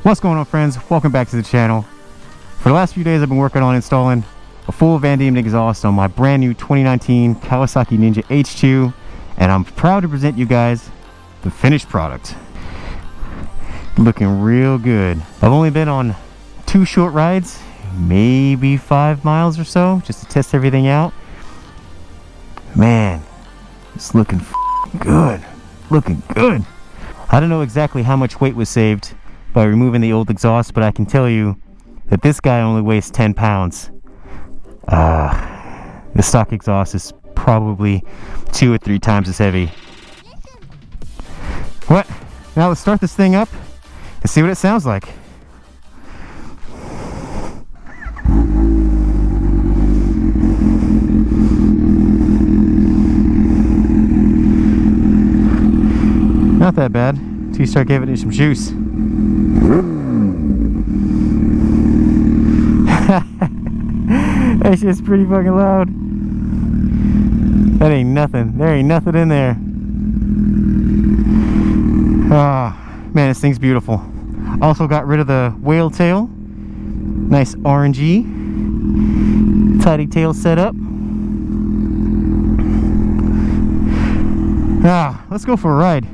What's going on, friends? Welcome back to the channel. For the last few days I've been working on installing a full Vandemon exhaust on my brand new 2019 Kawasaki Ninja H2, and I'm proud to present you guys the finished product. Looking real good. I've only been on 2 short rides, maybe 5 miles or so, just to test everything out. Man, it's looking good. Looking good. I don't know exactly how much weight was saved by removing the old exhaust, but I can tell you that this guy only weighs 10 pounds. The stock exhaust is probably 2 or 3 times as heavy. What? Now let's start this thing up and see what it sounds like. Not that bad until you start giving it some juice. That shit's pretty fucking loud. That ain't nothing. There ain't nothing in there. Ah, man, this thing's beautiful. Also got rid of the whale tail. Nice orangey. Tidy tail setup. Ah, let's go for a ride.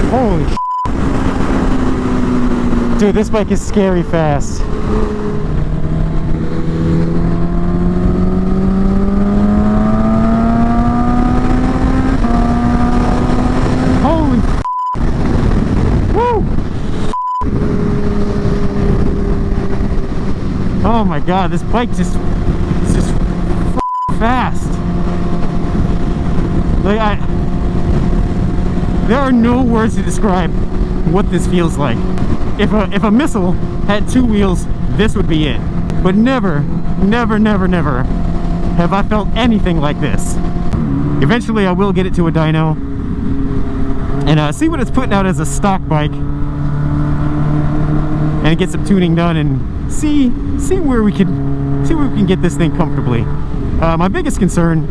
Holy shit. Dude, this bike is scary fast. Holy shit. Woo! Oh my god, this bike it's just fast. Like there are no words to describe what this feels like. If a missile had 2 wheels, this would be it. But never have I felt anything like this. Eventually I will get it to a dyno and see what it's putting out as a stock bike and get some tuning done and see where we can get this thing comfortably. My biggest concern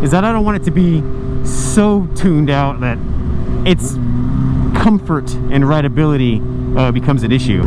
is that I don't want it to be so tuned out that its comfort and rideability becomes an issue.